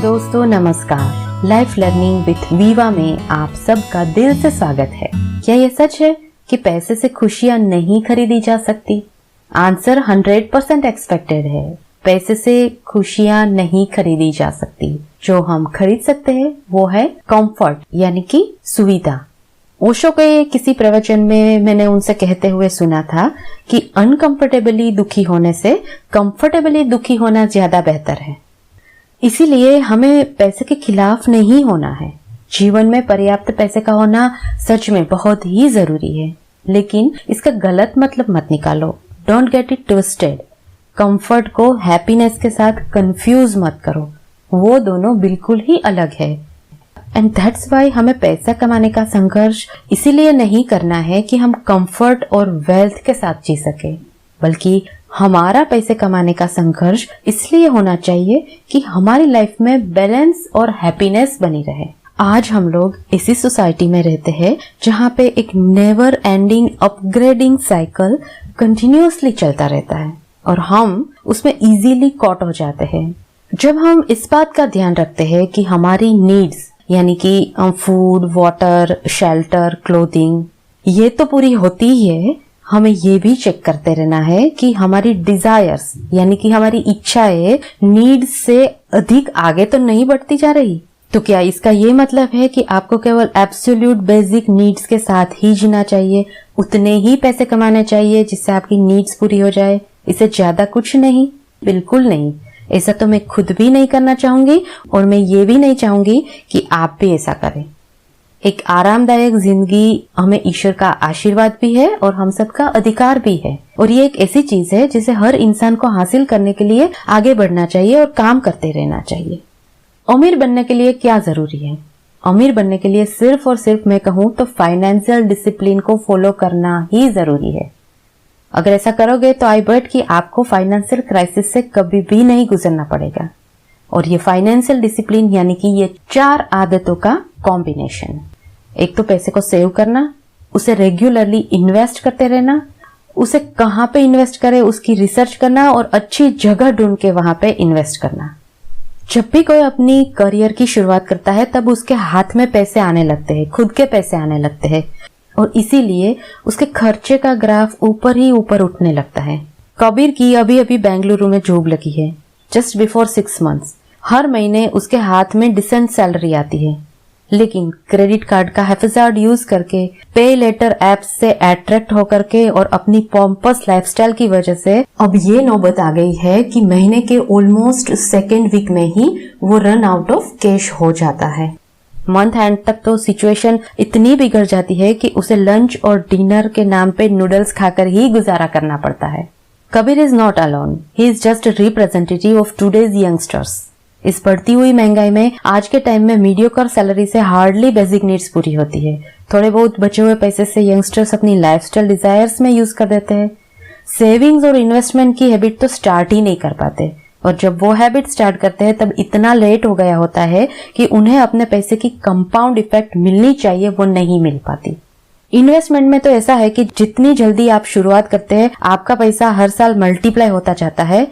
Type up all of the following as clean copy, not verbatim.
दोस्तों नमस्कार, life learning with Viva में आप सबका दिल से स्वागत है। क्या ये सच है कि पैसे से खुशियां नहीं खरीदी जा सकती? आंसर 100% एक्सपेक्टेड है। पैसे से खुशियां नहीं खरीदी जा सकती। जो हम खरीद सकते हैं वो है कंफर्ट, यानी कि सुविधा। ओशो के किसी प्रवचन में मैंने उनसे कहते हुए सुना था कि अनकंफर्टेबली दुखी होने से कंफर्टेबली दुखी होना ज्यादा बेहतर है। इसीलिए हमें पैसे के खिलाफ नहीं होना है। जीवन में पर्याप्त पैसे का होना सच में बहुत ही जरूरी है, लेकिन इसका गलत मतलब मत निकालो। Don't get it twisted. Comfort को हैप्पीनेस के साथ कंफ्यूज मत करो, वो दोनों बिल्कुल ही अलग है। एंड दैट्स वाई हमें पैसा कमाने का संघर्ष इसीलिए नहीं करना है कि हम कंफर्ट और वेल्थ के साथ जी सके, बल्कि हमारा पैसे कमाने का संघर्ष इसलिए होना चाहिए कि हमारी लाइफ में बैलेंस और हैप्पीनेस बनी रहे। आज हम लोग इसी सोसाइटी में रहते हैं जहाँ पे एक never ending upgrading cycle continuously चलता रहता है और हम उसमें इजीली कॉट हो जाते हैं। जब हम इस बात का ध्यान रखते हैं कि हमारी नीड्स यानी कि फूड, वाटर, शेल्टर, क्लोथिंग ये तो पूरी होती ही है, हमें ये भी चेक करते रहना है कि हमारी डिजायर्स यानी कि हमारी इच्छाएं नीड्स से अधिक आगे तो नहीं बढ़ती जा रही। तो क्या इसका ये मतलब है कि आपको केवल एब्सोल्यूट बेसिक नीड्स के साथ ही जीना चाहिए, उतने ही पैसे कमाने चाहिए जिससे आपकी नीड्स पूरी हो जाए, इससे ज्यादा कुछ नहीं? बिल्कुल नहीं। ऐसा तो मैं खुद भी नहीं करना चाहूंगी और मैं ये भी नहीं चाहूंगी कि आप भी ऐसा करें। एक आरामदायक जिंदगी हमें ईश्वर का आशीर्वाद भी है और हम सबका अधिकार भी है, और ये एक ऐसी चीज है जिसे हर इंसान को हासिल करने के लिए आगे बढ़ना चाहिए और काम करते रहना चाहिए। अमीर बनने के लिए क्या जरूरी है? अमीर बनने के लिए सिर्फ और सिर्फ मैं कहूँ तो फाइनेंशियल डिसिप्लिन को फॉलो करना ही जरूरी है। अगर ऐसा करोगे तो आई बेट कि आपको फाइनेंशियल क्राइसिस से कभी भी नहीं गुजरना पड़ेगा। और ये फाइनेंशियल डिसिप्लिन यानी कि ये 4 आदतों का कॉम्बिनेशन। एक तो पैसे को सेव करना, उसे रेगुलरली इन्वेस्ट करते रहना, उसे कहाँ पे इन्वेस्ट करें उसकी रिसर्च करना और अच्छी जगह ढूंढ के वहां पे इन्वेस्ट करना। जब भी कोई अपनी करियर की शुरुआत करता है तब उसके हाथ में पैसे आने लगते हैं, खुद के पैसे आने लगते हैं, और इसीलिए उसके खर्चे का ग्राफ ऊपर ही ऊपर उठने लगता है। कबीर की अभी अभी बेंगलुरु में जॉब लगी है, जस्ट बिफोर 6 months। हर महीने उसके हाथ में डिसेंट सैलरी आती है, लेकिन क्रेडिट कार्ड का हैफाजत यूज करके, पे लेटर ऐप से अट्रैक्ट होकर के और अपनी पॉम्पस लाइफस्टाइल की वजह से अब ये नौबत आ गई है कि महीने के ऑलमोस्ट सेकेंड वीक में ही वो रन आउट ऑफ कैश हो जाता है। मंथ एंड तक तो सिचुएशन इतनी बिगड़ जाती है कि उसे लंच और डिनर के नाम पे नूडल्स खाकर ही गुजारा करना पड़ता है। Kabir is not alone, he is just a representative of today's youngsters. इस बढ़ती हुई महंगाई में आज के टाइम में मीडियोकर सैलरी से हार्डली बेसिक नीड्स पूरी होती है। थोड़े बहुत बचे हुए पैसे से यंगस्टर्स अपनी लाइफस्टाइल डिजायर्स में यूज कर देते हैं। सेविंग्स और इन्वेस्टमेंट की हैबिट तो स्टार्ट ही नहीं कर पाते, और जब वो हैबिट स्टार्ट करते हैं तब इतना लेट हो गया होता है कि उन्हें अपने पैसे की कंपाउंड इफेक्ट मिलनी चाहिए वो नहीं मिल पाती। इन्वेस्टमेंट में तो ऐसा है कि जितनी जल्दी आप शुरुआत करते हैं आपका पैसा हर साल मल्टीप्लाई होता जाता है,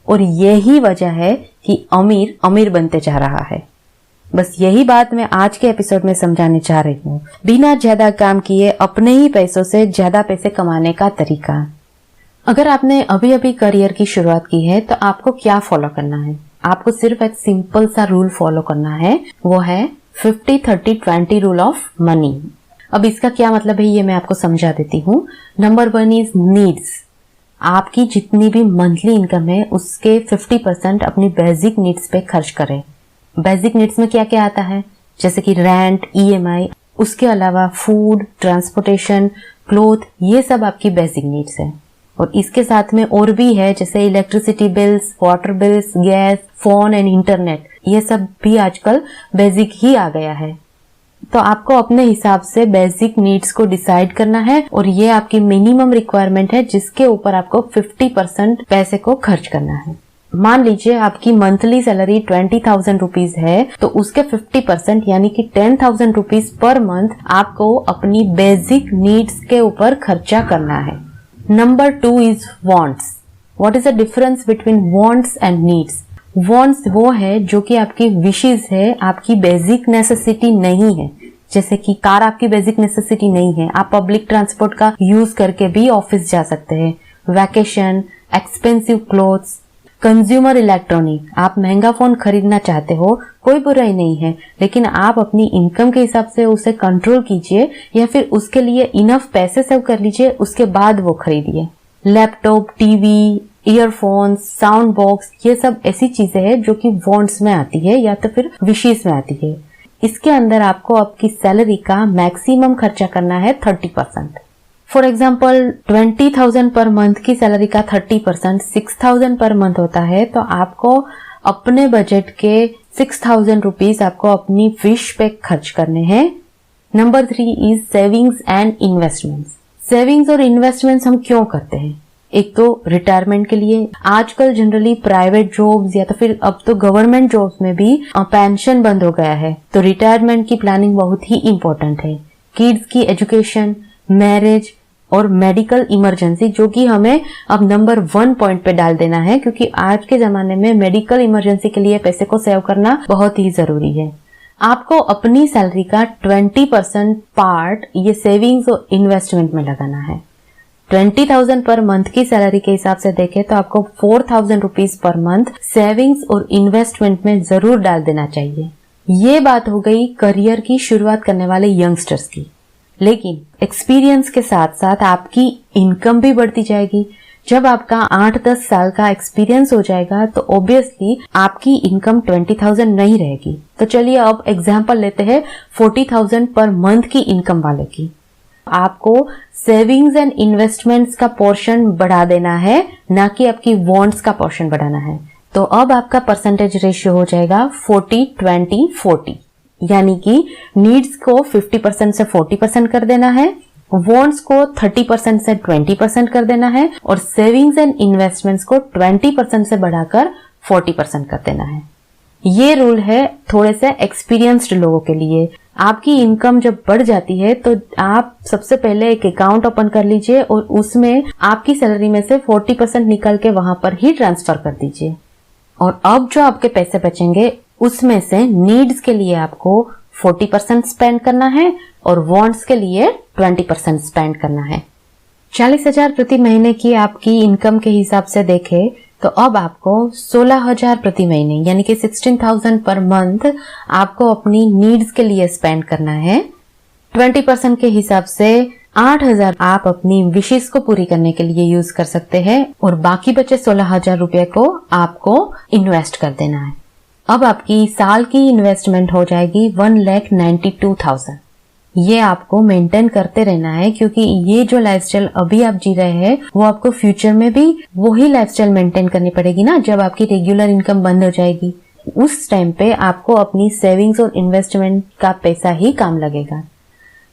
और यही वजह है कि अमीर अमीर बनते जा रहा है। बस यही बात मैं आज के एपिसोड में समझाने चाह रही हूँ। बिना ज्यादा काम किए अपने ही पैसों से ज्यादा पैसे कमाने का तरीका। अगर आपने अभी अभी करियर की शुरुआत की है तो आपको क्या फॉलो करना है? आपको सिर्फ एक सिंपल सा रूल फॉलो करना है, वो है 50-30-20 रूल ऑफ मनी। अब इसका क्या मतलब है ये मैं आपको समझा देती हूँ। Number 1 is needs. आपकी जितनी भी मंथली इनकम है उसके 50% अपनी बेसिक नीड्स पे खर्च करें। बेसिक नीड्स में क्या क्या आता है? जैसे कि रेंट, EMI, उसके अलावा फूड, ट्रांसपोर्टेशन, क्लोथ, ये सब आपकी बेसिक नीड्स है। और इसके साथ में और भी है, जैसे electricity bills, water bills, gas, phone and internet, ये सब भी आजकल बेसिक ही आ गया है। तो आपको अपने हिसाब से बेसिक नीड्स को डिसाइड करना है, और ये आपकी मिनिमम रिक्वायरमेंट है जिसके ऊपर आपको 50% पैसे को खर्च करना है। मान लीजिए आपकी मंथली सैलरी 20,000 रुपीज है, तो उसके 50% यानी कि 10,000 रुपीज पर मंथ आपको अपनी बेसिक नीड्स के ऊपर खर्चा करना है। Number 2 is wants. What is the difference between wants and needs? Wants वो है जो कि आपकी विशेस है, आपकी बेसिक नेसेसिटी नहीं है। जैसे कि कार आपकी बेसिक नेसेसिटी नहीं है, आप पब्लिक ट्रांसपोर्ट का यूज करके भी ऑफिस जा सकते हैं। Vacation, expensive clothes, consumer electronic, आप महंगा फोन खरीदना चाहते हो, कोई बुराई नहीं है, लेकिन आप अपनी इनकम के हिसाब से उसे कंट्रोल कीजिए या फिर उसके लिए इनफ पैसे सेव कर लीजिए, उसके बाद वो खरीदिए। Laptop, TV, earphones, sound box, ये सब ऐसी चीजें हैं जो कि वांट्स में आती है या तो फिर विशेस में आती है। इसके अंदर आपको आपकी सैलरी का मैक्सिमम खर्चा करना है 30%। फॉर एग्जाम्पल 20,000 पर मंथ की सैलरी का 30% 6,000 पर मंथ होता है, तो आपको अपने बजट के 6,000 रुपीज आपको अपनी विश पे खर्च करने हैं। Number 3 is savings and investments. Savings और इन्वेस्टमेंट्स हम क्यों करते हैं? एक तो रिटायरमेंट के लिए। आजकल जनरली प्राइवेट जॉब्स या तो फिर अब तो गवर्नमेंट जॉब्स में भी पेंशन बंद हो गया है, तो रिटायरमेंट की प्लानिंग बहुत ही इंपॉर्टेंट है। किड्स की एजुकेशन, मैरिज और मेडिकल इमरजेंसी, जो कि हमें अब नंबर 1 पॉइंट पे डाल देना है, क्योंकि आज के जमाने में मेडिकल इमरजेंसी के लिए पैसे को सेव करना बहुत ही जरूरी है। आपको अपनी सैलरी का 20% पार्ट ये सेविंग्स और इन्वेस्टमेंट में लगाना है। 20,000 पर मंथ की सैलरी के हिसाब से देखें तो आपको 4,000 रुपीज पर मंथ सेविंग्स और इन्वेस्टमेंट में जरूर डाल देना चाहिए। ये बात हो गई करियर की शुरुआत करने वाले यंगस्टर्स की, लेकिन एक्सपीरियंस के साथ साथ आपकी इनकम भी बढ़ती जाएगी। जब आपका 8-10 साल का एक्सपीरियंस हो जाएगा तो ऑब्वियसली आपकी इनकम 20,000 नहीं रहेगी। तो चलिए अब एग्जांपल लेते हैं 40,000 पर मंथ की इनकम वाले की। आपको सेविंग्स एंड इन्वेस्टमेंट्स का पोर्शन बढ़ा देना है, ना कि आपकी वांट्स का पोर्शन बढ़ाना है। तो अब आपका परसेंटेज रेशियो हो जाएगा 40-20-40, यानी कि नीड्स को 50% से 40% कर देना है, वांट्स को 30% से 20% कर देना है और सेविंग्स एंड इन्वेस्टमेंट्स को 20% से बढ़ाकर 40% कर देना है। ये रूल है थोड़े से एक्सपीरियंस्ड लोगों के लिए। आपकी इनकम जब बढ़ जाती है तो आप सबसे पहले एक अकाउंट ओपन कर लीजिए और उसमें आपकी सैलरी में से 40% निकल के वहां पर ही ट्रांसफर कर दीजिए। और अब जो आपके पैसे बचेंगे उसमें से नीड्स के लिए आपको 40% स्पेंड करना है और वांट्स के लिए 20% स्पेंड करना है। 40,000 प्रति महीने की आपकी इनकम के हिसाब से देखें तो अब आपको 16,000 प्रति महीने यानी कि 16,000 पर मंथ आपको अपनी नीड्स के लिए स्पेंड करना है। 20% के हिसाब से 8,000 आप अपनी विशेष को पूरी करने के लिए यूज कर सकते हैं और बाकी बचे 16,000 रुपए को आपको इन्वेस्ट कर देना है। अब आपकी साल की इन्वेस्टमेंट हो जाएगी 1,92,000। ये आपको मेंटेन करते रहना है, क्योंकि ये जो लाइफस्टाइल अभी आप जी रहे हैं वो आपको फ्यूचर में भी वही लाइफस्टाइल मेंटेन करनी पड़ेगी ना, जब आपकी रेगुलर इनकम बंद हो जाएगी। उस टाइम पे आपको अपनी सेविंग्स और इन्वेस्टमेंट का पैसा ही काम लगेगा।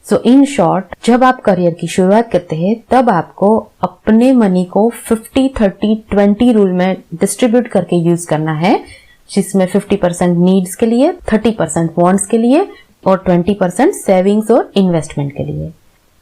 सो इन शॉर्ट, जब आप करियर की शुरुआत करते हैं तब आपको अपने मनी को 50-30-20 रूल में डिस्ट्रीब्यूट करके यूज करना है, जिसमें 50% नीड्स के लिए, 30% वांट्स के लिए और 20% सेविंग्स और इन्वेस्टमेंट के लिए।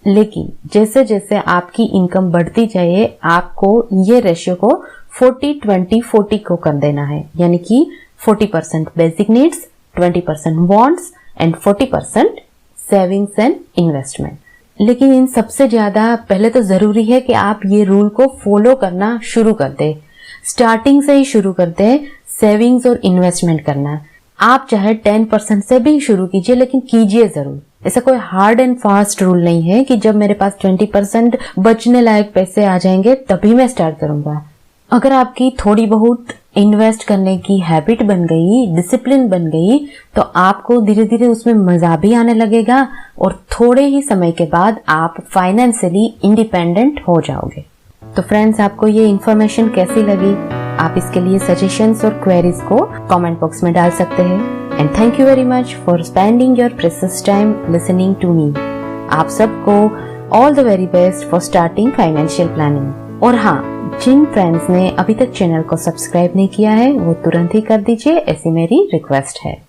लेकिन जैसे जैसे आपकी इनकम बढ़ती जाए आपको ये रेशियो को 40-20-40 को कर देना है, यानी कि 40% basic needs, 20% wants and 40% savings and investment. लेकिन इन सबसे ज्यादा पहले तो जरूरी है कि आप ये रूल को फॉलो करना शुरू कर दे। स्टार्टिंग से ही शुरू कर दे सेविंग्स और इन्वेस्टमेंट करना। आप चाहे 10% से भी शुरू कीजिए, लेकिन कीजिए जरूर। ऐसा कोई हार्ड एंड फास्ट रूल नहीं है कि जब मेरे पास 20% बचने लायक पैसे आ जाएंगे तभी मैं स्टार्ट करूंगा। अगर आपकी थोड़ी बहुत इन्वेस्ट करने की हैबिट बन गई, डिसिप्लिन बन गई, तो आपको धीरे धीरे उसमें मजा भी आने लगेगा और थोड़े ही समय के बाद आप फाइनेंशियली इंडिपेंडेंट हो जाओगे। तो फ्रेंड्स, आपको ये इन्फॉर्मेशन कैसी लगी? आप इसके लिए सजेशंस और क्वेरीज को कमेंट बॉक्स में डाल सकते हैं। And thank you very much for spending your precious time listening to me. आप सबको all the very best for starting financial planning. और हाँ, जिन फ्रेंड्स ने अभी तक चैनल को सब्सक्राइब नहीं किया है वो तुरंत ही कर दीजिए, ऐसी मेरी रिक्वेस्ट है।